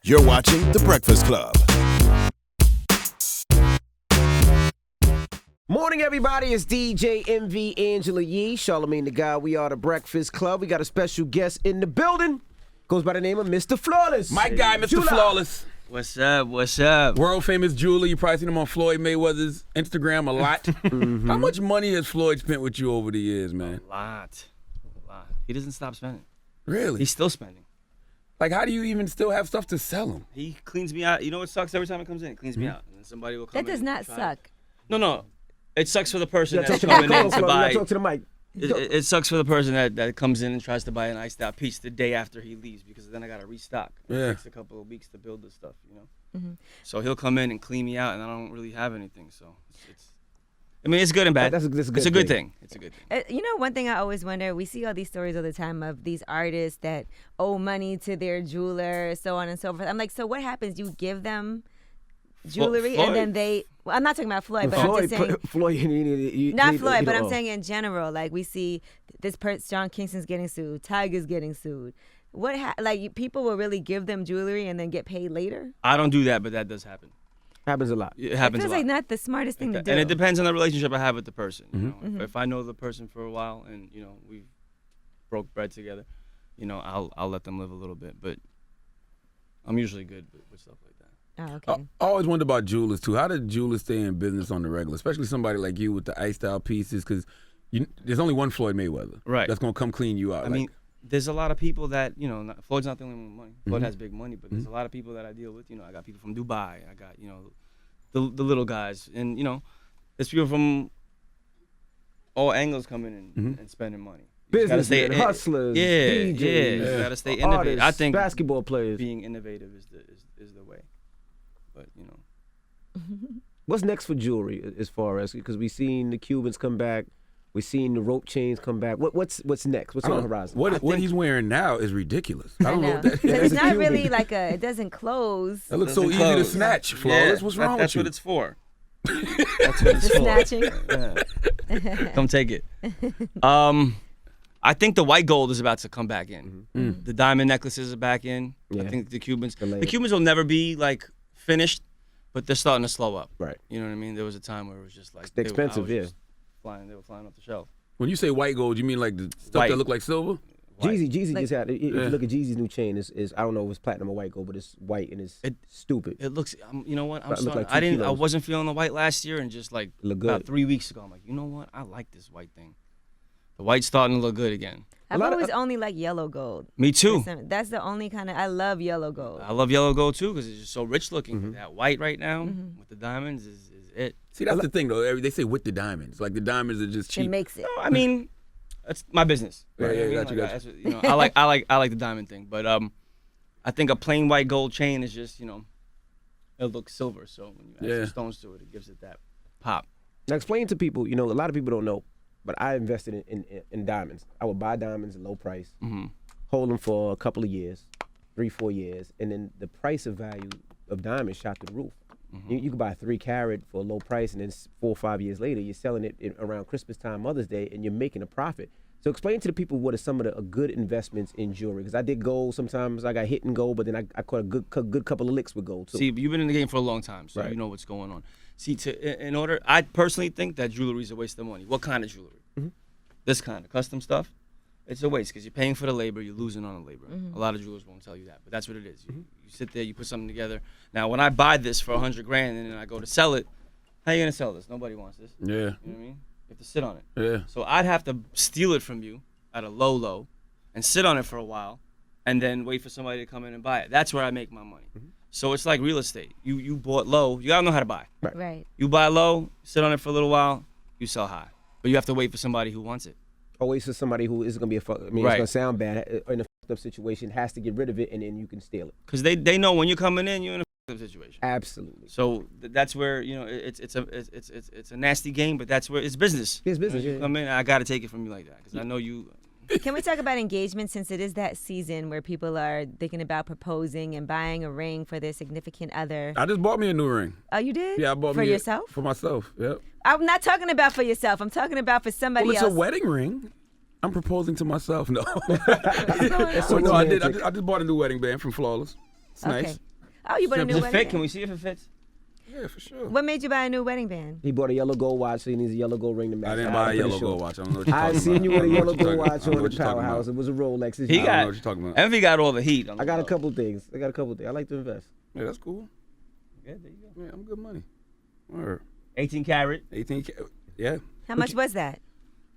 You're watching The Breakfast Club. Morning, everybody. It's DJ MV Angela Yee, Charlamagne the God. We are The Breakfast Club. We got a special guest in the building. Goes by the name of Mr. Flawless. My guy, Mr. Jula. Flawless. What's up? What's up? World famous jeweler. You probably seen him on Floyd Mayweather's Instagram a lot. How much money has Floyd spent with you over the years, man? A lot. He doesn't stop spending. Really? He's still spending. Like, how do you even still have stuff to sell him? He cleans me out. You know what sucks every time it comes in? It cleans me out. And then somebody will come That in does not and try suck. it. No. It sucks for the person You gotta that's talk to coming the in mic. to You buy. gotta talk to the mic. It sucks for the person that comes in and tries to buy an iced out piece the day after he leaves, because then I got to restock. It Yeah. takes a couple of weeks to build this stuff, you know? So he'll come in and clean me out, and I don't really have anything. So it's good and bad. That's a It's a good thing. It's a good thing. You know, one thing I always wonder, we see all these stories all the time of these artists that owe money to their jeweler, so on and so forth. I'm like, so what happens? You give them jewelry and then they, well, I'm not talking about Floyd, but I'm just saying, Floyd, not Floyd, but I'm saying in general, like we see this person, John Kingston's getting sued, Tiger's getting sued. Like people will really give them jewelry and then get paid later? I don't do that, but that does happen. Happens a lot. It It happens feels a lot. like not the smartest thing to do. And it depends on the relationship I have with the person. You know? If I know the person for a while and you know we've broke bread together, you know I'll let them live a little bit. But I'm usually good with stuff like that. Oh, okay. I always wonder about jewelers, too. How do jewelers stay in business on the regular, especially somebody like you with the iced out pieces? Because there's only one Floyd Mayweather. Right. That's going to come clean you out. I mean, there's a lot of people that, you know, Floyd's not the only one with money. Floyd has big money, but there's a lot of people that I deal with. You know, I got people from Dubai. I got, you know, the little guys. And, you know, there's people from all angles coming in and spending money. You just gotta Businessmen, hustlers, DJs, You got to stay innovative. artists, I think basketball players. being innovative is the way. But, you know. What's next for jewelry as far as, because we've seen the Cubans come back, we've seen the rope chains come back. What's next? What's on the horizon? What he's wearing now is ridiculous. I don't know what that But is. it's That's a not Cuban. really like it doesn't close. That looks so Doesn't easy to close. snatch, Flawless. What's wrong That's with you? what it's for. That's what it's The for. snatching. Come take it. I think the white gold is about to come back in. The diamond necklaces are back in. Yeah. I think the Cubans layers. will never be like finished, but they're starting to slow up. Right. You know what I mean? There was a time where it was just like They're expensive, they yeah. were flying off the shelf. When you say white gold, you mean like the stuff White. that look like silver? White. Jeezy Like- just had, if you look at Jeezy's new chain, is I don't know if it's platinum or white gold, but it's white and it's stupid. It looks. You know what? It look like 2 I kilos. wasn't feeling the white last year, and just like Look about good. 3 weeks ago, I'm like, you know what? I like this white thing. The white's starting to look good again. I've lot of- always only liked yellow gold. Me too. That's the only kind of, I love yellow gold. I love yellow gold too because it's just so rich looking. But that white right now with the diamonds is it. See, that's the thing, though. They say with the diamonds. Like, the diamonds are just cheap. It makes it. No, I mean, that's my business. Right, yeah, You know got you, what I mean? got That's what- you know, I like the diamond thing, but I think a plain white gold chain is just, you know, it looks silver. So when you add Yeah. some stones to it, it gives it that pop. Now explain to people, a lot of people don't know, but I invested in diamonds. I would buy diamonds at low price, hold them for a couple of years, 3-4 years, and then the price of value of diamonds shot through the roof. You could buy 3 carat for a low price, and then 4 or 5 years later, you're selling it around Christmas time, Mother's Day, and you're making a profit. So explain to the people what are some of the good investments in jewelry. Because I did gold sometimes. I got hit in gold, but then I caught a good couple of licks with gold too. See, you've been in the game for a long time, so Right. you know what's going on. See, I personally think that jewelry is a waste of money. What kind of jewelry? This kind of custom stuff. It's a waste because you're paying for the labor, you're losing on the labor. A lot of jewelers won't tell you that, but that's what it is. You sit there, you put something together. Now, when I buy this for $100 grand and then I go to sell it, how are you gonna sell this? Nobody wants this. Yeah. You know what I mean? You have to sit on it. Yeah. So I'd have to steal it from you at a low, and sit on it for a while, and then wait for somebody to come in and buy it. That's where I make my money. So it's like real estate. You bought low. You gotta know how to buy. Right. You buy low, sit on it for a little while, you sell high. But you have to wait for somebody who wants it. Always for somebody who is going to be it's Right. going to sound bad in a fucked up situation, has to get rid of it, and then you can steal it. Because they know when you're coming in, you're in a situation. Absolutely. So that's where, you know, it's a nasty game, but that's where it's business. It's business, You yeah. come in, I got to take it from you like that because I know you. Can we talk about engagement, since it is that season where people are thinking about proposing and buying a ring for their significant other? I just bought me a new ring. Oh, you did? Yeah, I bought for me yourself? For myself, yep. I'm not talking about for yourself. I'm talking about for somebody Well, it's else. a wedding ring. I'm proposing to myself. No. What's going on? so no, I romantic. just bought a new wedding band from Flawless. It's Okay. nice. Oh, you bought a new Does it wedding fit? band. Can we see if it fits? Yeah, for sure. What made you buy a new wedding band? He bought a yellow gold watch, so he needs a yellow gold ring to match. I didn't I'm buy a pretty yellow sure. gold watch. I don't know what you're I talking seen about. you with I a don't know yellow what you're gold talking- watch I don't know on what the you're talking powerhouse. about. It was a Rolex. He I don't got- know what you're talking about. Envy got all the heat. I got a couple things. I like to invest. Yeah, that's cool. Yeah, there you go. Yeah, I'm good money. Word. 18 karat. 18. Yeah. How much was that?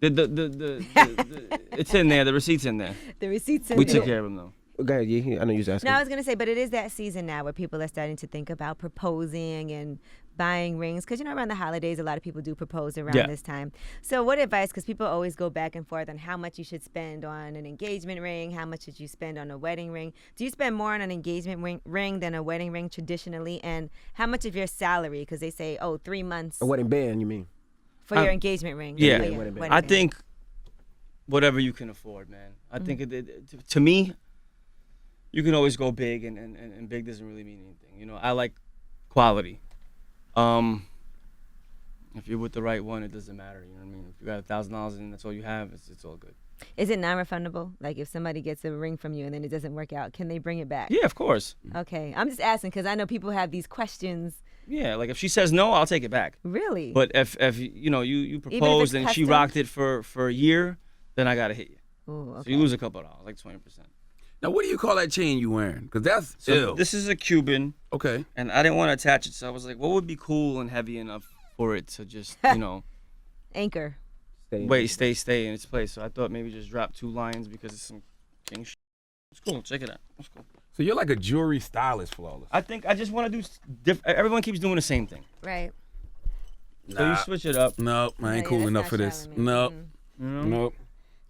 It's in there. The receipt's in there. The receipts in We there. took care of him though. Go ahead. Yeah, I know you was asking. No, I was gonna say, but it is that season now where people are starting to think about proposing and buying rings, because around the holidays, a lot of people do propose around Yeah. this time. So, what advice? Because people always go back and forth on how much you should spend on an engagement ring, how much should you spend on a wedding ring? Do you spend more on an engagement ring than a wedding ring traditionally? And how much of your salary? Because they say, 3 months A wedding band, you mean? for your engagement ring. Yeah, for your wedding band. I band. think whatever you can afford, man. I think to me, you can always go big, and big doesn't really mean anything. I like quality. If you're with the right one, it doesn't matter. You know what I mean? If you got $1,000 and that's all you have, it's all good. Is it non-refundable? Like if somebody gets a ring from you and then it doesn't work out, can they bring it back? Yeah, of course. Okay, I'm just asking because I know people have these questions. Yeah, like if she says no, I'll take it back. Really? But if you proposed and she custom? rocked it for a year, then I gotta hit you. Ooh, So okay. you lose a couple of dollars, like 20%. Now, what do you call that chain you wearing? Because that's So ill. this is a Cuban, Okay. and I didn't want to attach it, so I was like, what would be cool and heavy enough for it to just, Anchor. stay in its place. So I thought maybe just drop 2 lines because it's some king shit. It's cool. Check it out. It's cool. So you're like a jewelry stylist, Flawless. I think I just want to do everyone keeps doing the same thing. Right. So you switch it up. No, I ain't Yeah, cool that's enough not for this. Charlemagne. No, Mm. no,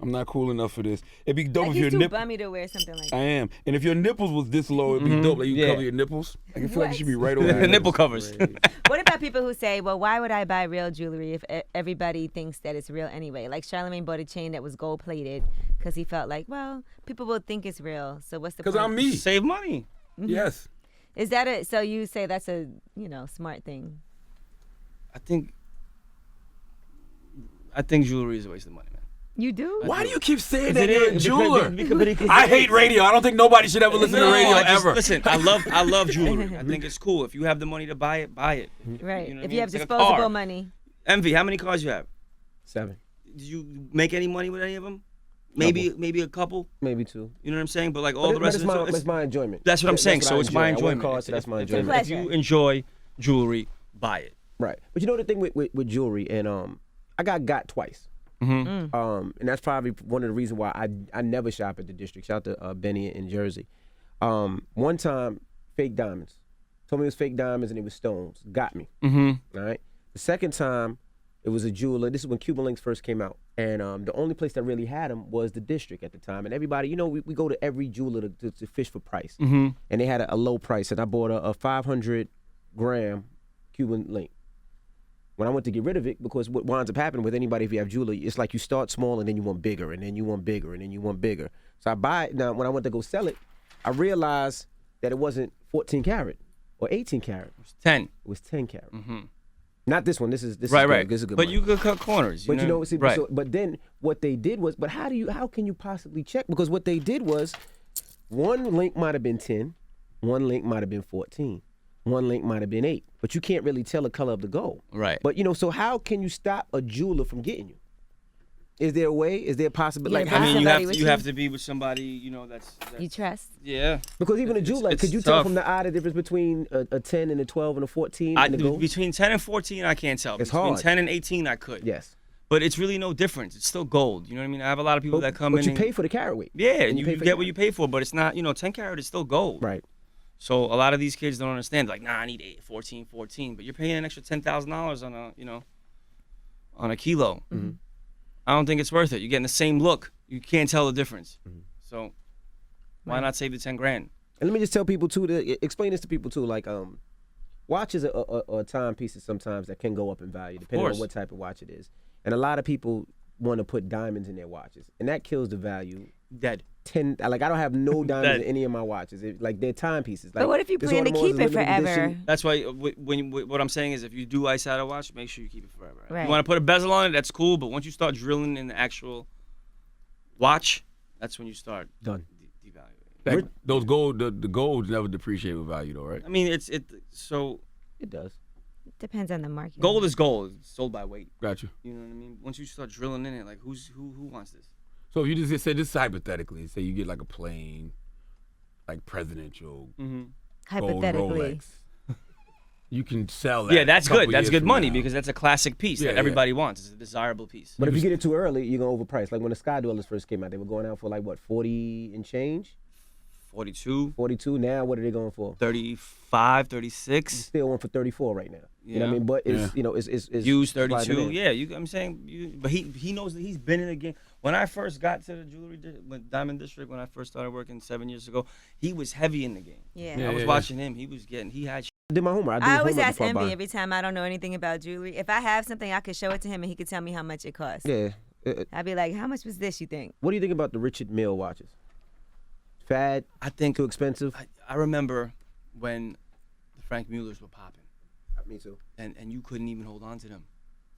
I'm not cool enough for this. It'd be dope Like if your he's too nipples. bummy to wear something like I that. am, and if your nipples was this low, it'd be dope. Like you Yeah. cover your nipples. Like, I feel like it should be right over The your nipple nipples. covers. What about people who say, well, why would I buy real jewelry if everybody thinks that it's real anyway? Like Charlemagne bought a chain that was gold plated because he felt like, well, people will think it's real. So what's the point? Because I'm me. Save money. Yes. Is that so you say that's a, smart thing? I think jewelry is a waste of money, man. You do? Why do you keep saying Is that it you're a is? jeweler? Because I hate radio. I don't think nobody should ever listen to radio I just- ever. Listen, I love jewelry. I think it's cool. If you have the money to buy it, buy it. Right. You know what I If mean? you have It's like a disposable car. money. Envy, how many cars you have? 7, Did you make any money with any of them? Maybe a couple. maybe 2. You know what I'm saying? But like all the But rest it's of my, it, it's my enjoyment. that's what I'm saying. what So I it's my enjoy. I work enjoyment. hard, so that's my If enjoyment. you enjoy jewelry, buy it. Right. But you know the thing with jewelry, and I got twice. And that's probably one of the reasons why I never shop at the district. Shout out to Benny in Jersey. One time, fake diamonds. Told me it was fake diamonds and it was stones. Got me. All right. The second time, it was a jeweler. This is when Cuban Links first came out. And the only place that really had them was the district at the time. And everybody, we go to every jeweler to fish for price. And they had a low price. And I bought a 500-gram Cuban Link. When I went to get rid of it, because what winds up happening with anybody if you have jewelry, it's like you start small and then you want bigger, and then you want bigger, and then you want bigger. So I buy it. Now, when I went to go sell it, I realized that it wasn't 14 karat or 18 karat. 10. It was 10 karat. Not this one. This is Right, good. right. This is good But money. you could cut corners. But see, right. but then what they did was, but how can you possibly check? Because what they did was, one link might have been 10, one link might have been 14, one link might have been 8, but you can't really tell the color of the gold. Right. But so how can you stop a jeweler from getting you? Is there a way? Is there a possibility? Yeah, Like, but I mean, somebody with you you. have to be with somebody, that's You trust? yeah. because even a jeweler, it's could you tell tough. from the eye the difference between a 10 and a 12 and a 14 and the gold? Between 10 and 14, I can't tell. It's Between hard. 10 and 18, I could. Yes. But it's really no difference. It's still gold. You know what I mean? I have a lot of people that come but in. you and, pay for the carat weight. yeah, And and you pay for get the what you pay for, but it's not, 10 karat is still gold. Right. So a lot of these kids don't understand. Like, nah, I need 14, but you're paying an extra $10,000 on on a kilo. I don't think it's worth it. You're getting the same look. You can't tell the difference. So why not save the 10 grand? And let me just tell people too, to explain this to people too, like watches are timepieces sometimes that can go up in value depending on course. what type of watch it is. And a lot of people want to put diamonds in their watches, and that kills the value. Dead. I don't have no diamonds That- in any of my watches. Like they're timepieces. Like, But what if you this plan to Audemars keep is it limited forever? edition. That's why what I'm saying is if you do ice out a watch, make sure you keep it forever. Right. You want to put a bezel on it, that's cool. But once you start drilling in the actual watch, that's when you start Done. devaluing. Those gold, the gold never depreciate with value though, right? I mean, so It does. Depends on the market. gold is gold. It's sold by weight. Got you. You know what I mean? Once you start drilling in it, like who wants this? So if you just say this hypothetically, say you get like a plane, like presidential gold Hypothetically. Rolex, you can sell that. Yeah, that's a couple good. That's years good from money now. because that's a classic piece Yeah, that everybody wants. It's a desirable piece. But if you get it too early, you're gonna overprice. Like when the Sky Dwellers first came out, they were going out for like what, 40 and change, 42, 42. Now what are they going for? 35, 36. Still one for 34 right now. You know what I Yeah. mean? But it's Yeah. you know it's Used supply and 32. demand. Yeah, I'm saying, but he knows that he's been in the game. When I first got to the Diamond District, when I first started working 7 years ago, he was heavy in the game. Yeah. I was watching him. He had. I did my homework. I always homework ask before I Envy buy. every time I don't know anything about jewelry. If I have something, I could show it to him and he could tell me how much it costs. Yeah. I'd be like, how much was this, you think? What do you think about the Richard Mille watches? Fad? I think Too expensive? I remember when the Frank Muellers were popping. Me too. And you couldn't even hold on to them.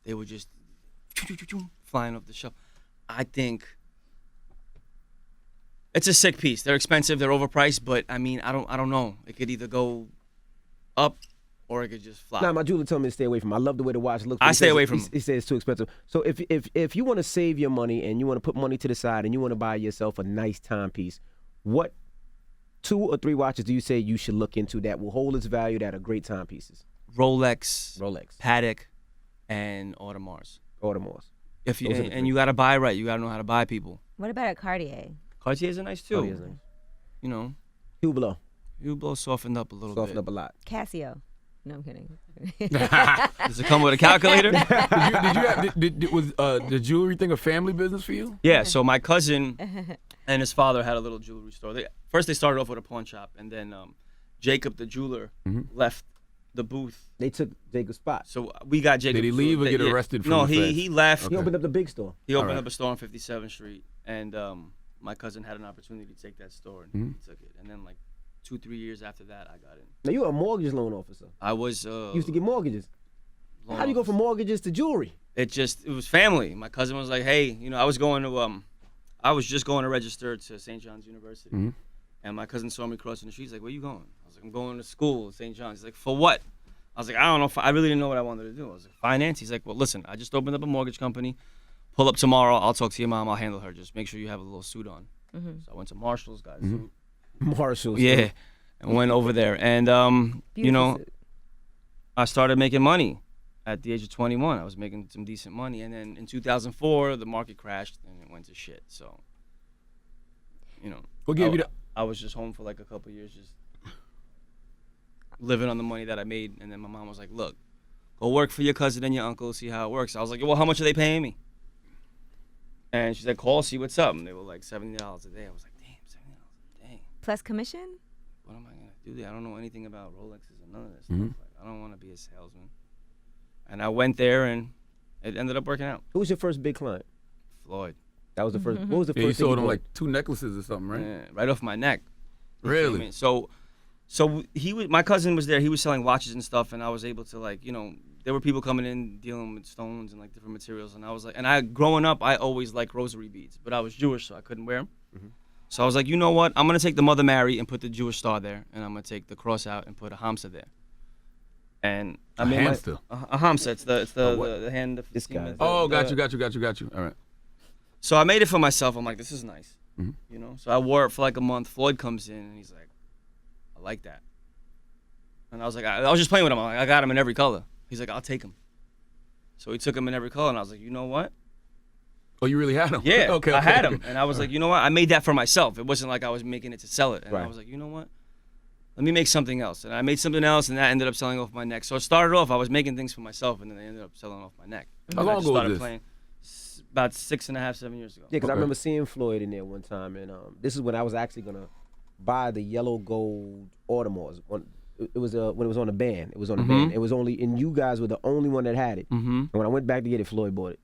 They were just flying off the shelf. I think it's a sick piece. They're expensive, they're overpriced, but I mean, I don't know. It could either go up or it could just fly. Nah, my jeweler told me to stay away from him. I love the way the watch looks. I but he stay says- away from he- him. He says it's too expensive. So if you want to save your money and you want to put money to the side and you want to buy yourself a nice timepiece, what 2 or 3 watches do you say you should look into that will hold its value, that are great timepieces? Rolex, Rolex, Patek, and Audemars. Audemars. If you Those are the and three. you gotta buy right, you gotta know how to buy people. What about a Cartier? Cartiers are nice too. Cartier's nice. You know, Hublot, Hublot softened up a little softened bit. up a lot. Casio. No, I'm kidding. Does it come with a calculator? Was the jewelry thing a family business for you? Yeah, so my cousin and his father had a little jewelry store. First they started off with a pawn shop, and then Jacob the jeweler left the booth. They took Jacob's spot. So we got Jacob. Did he leave or get arrested from No, the feds? he left. He opened up the big store. He opened Alright. up a store on 57th Street, and my cousin had an opportunity to take that store, and he took it. And then like 2-3 years after that, I got in. Now you're a mortgage loan officer. I was You used to get mortgages. loan How do you go officer. from mortgages to jewelry? It was family. My cousin was like, hey, I was going to I was just going to register to St. John's University, and my cousin saw me crossing the street. He's like, where you going? I was like, I'm going to school at St. John's. He's like, for what? I was like, I don't know. I really didn't know what I wanted to do. I was like, finance. He's like, well, listen, I just opened up a mortgage company. Pull up tomorrow. I'll talk to your mom. I'll handle her. Just make sure you have a little suit on. So I went to Marshall's, got a suit. Marshalls. Yeah, and went over there, and Beautiful suit. I started making money at the age of 21. I was making some decent money, and then in 2004, the market crashed and it went to shit. So, What gave you the? I was just home for like a couple years, just living on the money that I made, and then my mom was like, "Look, go work for your cousin and your uncle, see how it works." I was like, "Well, how much are they paying me?" And she said, "Call, see what's up." And they were like $70 a day. I was like, "Damn, $70 a day. Plus commission? What am I gonna do there? I don't know anything about Rolexes and none of this stuff. Like, I don't want to be a salesman." And I went there, and it ended up working out. Who was your first big client? Floyd, That was the first. What was the Yeah, you first thing sold him bought? like 2 necklaces or something, right? yeah, right off my neck. Really? I mean, so my cousin was there. He was selling watches and stuff, and I was able to there were people coming in dealing with stones and like different materials, and I was like, growing up, I always liked rosary beads, but I was Jewish, so I couldn't wear them. So I was like, you know what? I'm gonna take the Mother Mary and put the Jewish star there, and I'm gonna take the cross out and put a hamsa there. And I made hamster? a hamsa. It's the hand. Of This guy. Oh, got you. All right. So I made it for myself. I'm like, this is nice, So I wore it for like a month. Floyd comes in and he's like, I like that. And I was like, I was just playing with him. I'm like, I got him in every color. He's like, I'll take him. So he took him in every color, and I was like, you know what? Oh, you really had him? Yeah, okay. I had him, and I was like, you know what? I made that for myself. It wasn't like I was making it to sell it. And I Right. was like, you know what? Let me make something else. And I made something else, and that ended up selling off my neck. So it started off, I was making things for myself, and then they ended up selling off my neck. How And I long just ago was started this? playing about 6.5, 7 years ago. Yeah, because I Okay. remember seeing Floyd in there one time, and this is when I was actually gonna buy the yellow gold Audemars. It was when it was on the band. It was on the band. It was only, and you guys were the only one that had it. And when I went back to get it, Floyd bought it.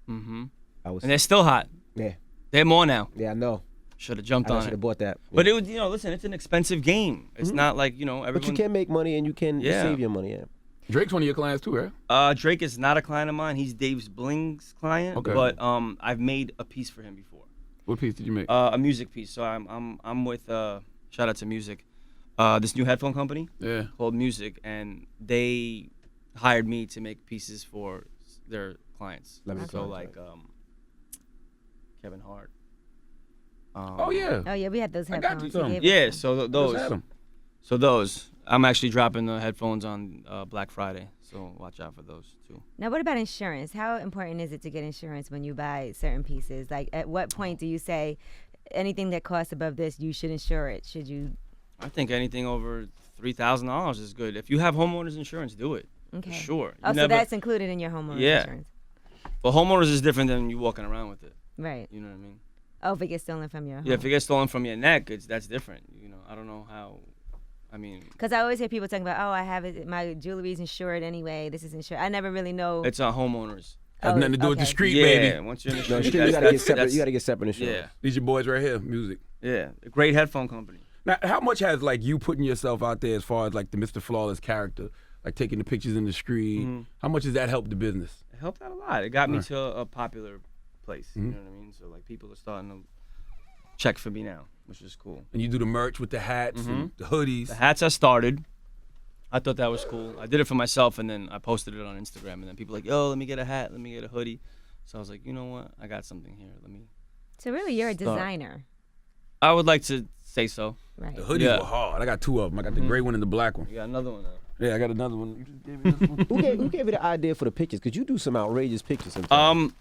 I was And they're still hot. yeah, They're more now. I know. Should have jumped I on should it. have bought that. But it was, listen, it's an expensive game. It's not like, everyone. But you can make money and you can Yeah. save your money. Yeah. Drake's one of your clients too, right? Drake is not a client of mine. He's Dave's Bling's client. Okay. But I've made a piece for him before. What piece did you make? A music piece. So I'm with Shout out to Music. This new headphone company Yeah. called Music, and they hired me to make pieces for their clients. Let me So try, like Kevin Hart. Oh yeah. Oh yeah, we had those I got headphones. you some. gave us Yeah, some. so Those those. had 'em. So those. I'm actually dropping the headphones on Black Friday, so watch out for those too. Now, what about insurance? How important is it to get insurance when you buy certain pieces? Like, at what point do you say anything that costs above this, you should insure it? Should you? I think anything over $3,000 is good. If you have homeowners insurance, do it. Okay. For sure. Oh, so that's included in your homeowner Yeah. insurance, But homeowners is different than you walking around with it. right? You know what I mean? Oh, if it gets stolen from your Yeah, if home. it gets stolen from your neck, that's different. You know, I don't know how. I mean, Because I always hear people talking about, oh, I have it, my jewelry's insured anyway. This is insured. I never really know. it's homeowners. Has Oh, nothing to do with the okay. street, Yeah, baby. once you're in the No, street, you gotta that's- get separate. that's- You gotta get separate insurance. Yeah, These your boys right here, Music. yeah. A great headphone company. Now, how much has like you putting yourself out there as far as like the Mr. Flawless character, like taking the pictures in the street? How much has that helped the business? It helped out a lot. It got me to a popular place. You know what I mean? So like people are starting to check for me now, which is cool. And you do the merch with the hats and the hoodies. The hats I started. I thought that was cool. I did it for myself, and then I posted it on Instagram, and then people were like, yo, let me get a hat, let me get a hoodie. So I was like, you know what? I got something here. Let me. So really, you're a Start. designer, I would like to say so. right? The hoodies Yeah. were hard. I got two of them. I got the gray one and the black one. You got another one now. Yeah, I got another one. You just gave me this one. Who gave you the idea for the pictures? Cause you do some outrageous pictures sometimes.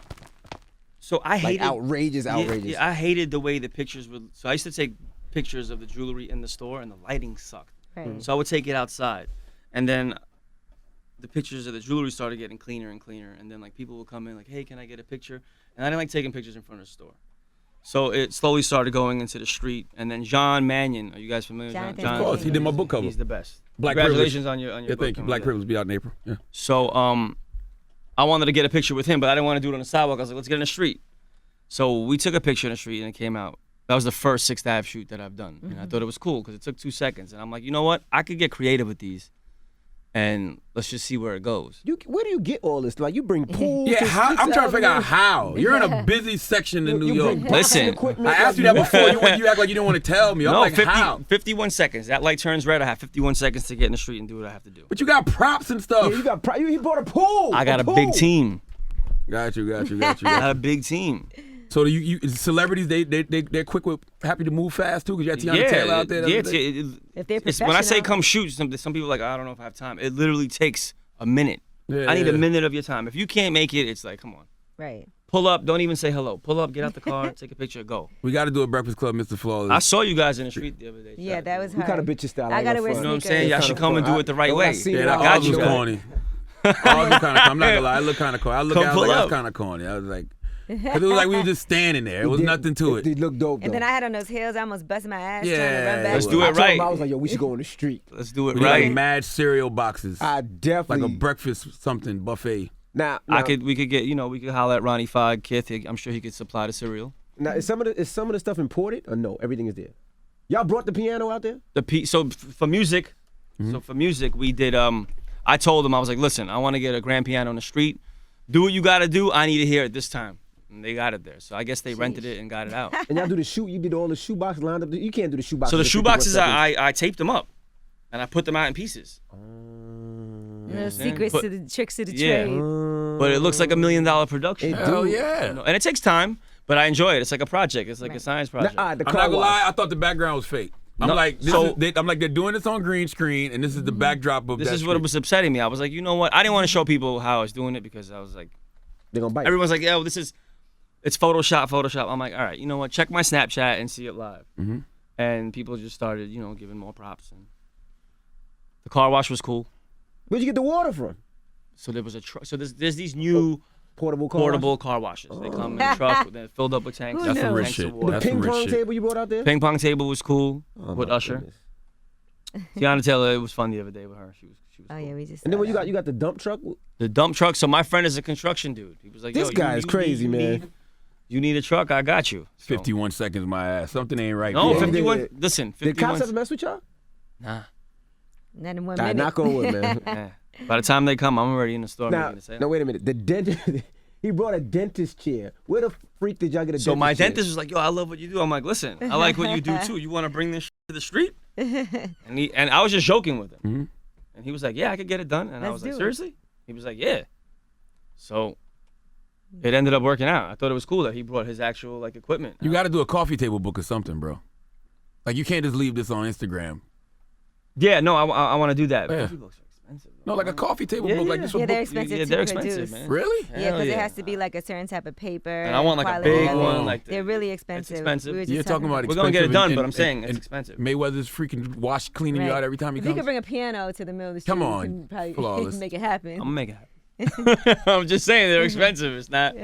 So I like hated outrageous. Yeah, I hated the way the pictures would. So I used to take pictures of the jewelry in the store, and the lighting sucked. Right. So I would take it outside, and then the pictures of the jewelry started getting cleaner and cleaner. And then like people would come in like, hey, can I get a picture? And I didn't like taking pictures in front of the store. So it slowly started going into the street. And then John Mannion, are you guys familiar with Jonathan John? Of course, he did my book cover. He's the best. Black Congratulations Privilege. on your Yeah, book thank you. coming Black out. Privilege will be out in April. Yeah. So I wanted to get a picture with him, but I didn't want to do it on the sidewalk. I was like, let's get in the street. So we took a picture in the street, and it came out. That was the first 6th Ave shoot that I've done. And I thought it was cool because it took 2 seconds. And I'm like, you know what? I could get creative with these, and let's just see where it goes. Where do you get all this? Like you bring pools. Yeah, how, I'm trying to figure out out how. You're in a busy section in New York. Listen, I asked you that before. You act like you didn't want to tell me. I'm No, like, how? 51 seconds. That light turns red. I have 51 seconds to get in the street and do what I have to do. But you got props and stuff. Yeah, you got. He bought a pool. I got a pool. big team. Got you. I got a big team. So you celebrities, they're quick with happy to move fast too, because you had Tiana Taylor out there. the Yeah, other day. If they're it's when I say professional. come shoot, some people are like, I don't know if I have time. It literally takes a minute. Yeah, I need yeah. a minute of your time. If you can't make it, it's like, come on. Right. Pull up. Don't even say hello. Pull up. Get out the car. Take a picture. Go. We got to do a Breakfast Club, Mr. Flawless. I saw you guys in the street the other day. Yeah, that was We hard. kind of bitch your style. I gotta wear You know what I'm sneakers. saying? Y'all It's should kinda come and fun. do it the right When I way. seen yeah, it, that I all was was like, corny. All was kind of. I'm not gonna lie. I look kind of corny. I Come was pull like, up. that's kind of corny. I was like, because it was like we were just standing there. It was nothing to it. It looked dope. And though. then I had on those heels. I almost busted my ass trying to Yeah, run back. Let's do I it told him, right. I was like, yo, we should go on the street. Let's do it We did like right. mad cereal boxes, I like definitely. a breakfast something buffet. Now, We could get, we could holler at Ronnie Fogg, Kith. I'm sure he could supply the cereal. Now, is some of the stuff imported or no? Everything is there. Y'all brought the piano out there? For music, we did. I told them, I was like, listen, I want to get a grand piano on the street. Do what you got to do. I need to hear it this time. And they got it there. So I guess they rented it and got it out. And y'all do the shoe. You did all the shoe boxes lined up. You can't do the shoe boxes. So the in shoe 51 boxes, seconds. I taped them up, and I put them out in pieces. The secrets But- to the tricks of the Yeah. trade. But it looks like $1 million production. It Hell do. yeah. You know, and it takes time, but I enjoy it. It's like a project. It's like a Right. science Now, project. the I'm not car gonna wash. lie. I thought the background was fake. I'm No, like, so- I'm like, they're doing this on green screen, and this is the backdrop of This that is what street. was upsetting me. I was like, you know what? I didn't want to show people how I was doing it because I was like, They're gonna bite. everyone's like, yo, it's Photoshop. I'm like, all right, you know what? Check my Snapchat and see it live. Mm-hmm. And people just started, giving more props. And the car wash was cool. Where'd you get the water from? So there was a truck. So there's these new Portable car. portable car washes. They come in a truck, they're filled up with tanks. Who That's some knew? rich tanks of shit. water. The That's some ping rich pong shit. table you brought out there. Ping pong table was cool Oh, with my Usher. goodness. Tiana Taylor, it was fun the other day with her. She was Oh cool. yeah, we just. And then saw when you that. got the dump truck. The dump truck. So my friend is a construction dude. He was like, This yo, guy is crazy, man. You need a truck? I got you. So- 51 seconds, my ass. Something ain't right. No, there. 51. Yeah. Listen, Did 51. cops ever mess with y'all? Nah. Not in 1 Nah, minute. knock on wood, man. Nah. By the time they come, I'm already in the store now, making a sale. now wait a minute. The dentist. He brought a dentist chair. Where the freak did y'all get a dentist So my chair? dentist was like, yo, I love what you do. I'm like, listen, I like what you do too. You want to bring this to the street? and I was just joking with him. Mm-hmm. And he was like, yeah, I could get it done. And I was Let's like, do it. seriously? He was like, yeah. So it ended up working out. I thought it was cool that he brought his actual like equipment. You got to do a coffee table book or something, bro. Like you can't just leave this on Instagram. Yeah, no, I want to do that. Yeah. Coffee books are expensive. No, like a coffee table Yeah, book. Like yeah. this Yeah, one they're book. expensive Yeah, to they're produce. expensive, man. Really? Yeah, Hell because yeah. it has to be like a certain type of paper. And I want like a quality big of it. one. Like They're really expensive. It's expensive. We were just You're talking about We're expensive. gonna get it done, and- but I'm saying and it's expensive. Mayweather's freaking wash cleaning you Right. out every time he If you comes. could bring a piano to the middle of the street, Come you on, can probably flawless. make it happen. I'm gonna make it happen. I'm just saying they're expensive. It's not.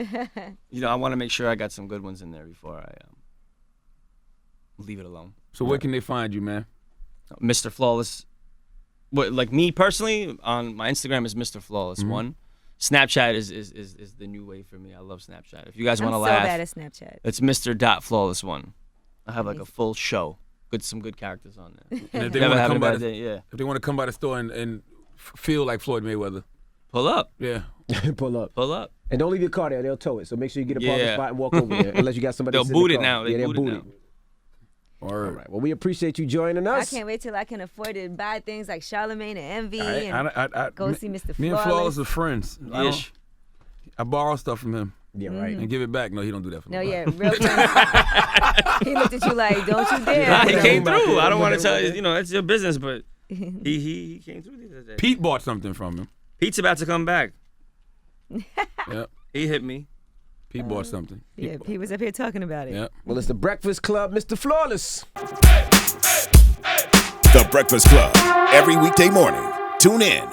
You know, I want to make sure I got some good ones in there before I leave it alone. So where can they find you, man? Mr. Flawless. What, like me personally, on my Instagram is Mr. Flawless Mm-hmm. 1. Snapchat is the new way for me. I love Snapchat. If you guys I'm want to so laugh, bad at Snapchat. it's Mr.Flawless1. I have like a full show. Some good characters on there. And if they Never want to having come a by bad the, day, yeah. if they want to come by the store and feel like Floyd Mayweather, Pull up. yeah. Pull up. Pull up. And don't leave your car there. They'll tow it. So make sure you get a parking Yeah. spot and walk over there. Unless you got somebody They'll that's in the boot it car. now. They Yeah, they'll boot it boot now. All All right. right. Well, we appreciate you joining I us. can't wait till I can afford to buy things like Charlemagne and Envy I, and go me- see Mr. Me and Flawless. Flawless are friends. Ish. I borrow stuff from him Yeah, right. and give it back. No, he don't do that for me. No, yeah, real friends. He looked at you like, don't you dare. Nah, he Yeah. came Yeah. through. I don't Yeah. want to tell you. You know, it's your business, but he came through the other day. Pete bought something from him. Pete's about to come back. Yep. He hit me. Pete bought something. Yeah, he was up here talking about it. Yep. Well, it's the Breakfast Club, Mr. Flawless. The Breakfast Club. Every weekday morning. Tune in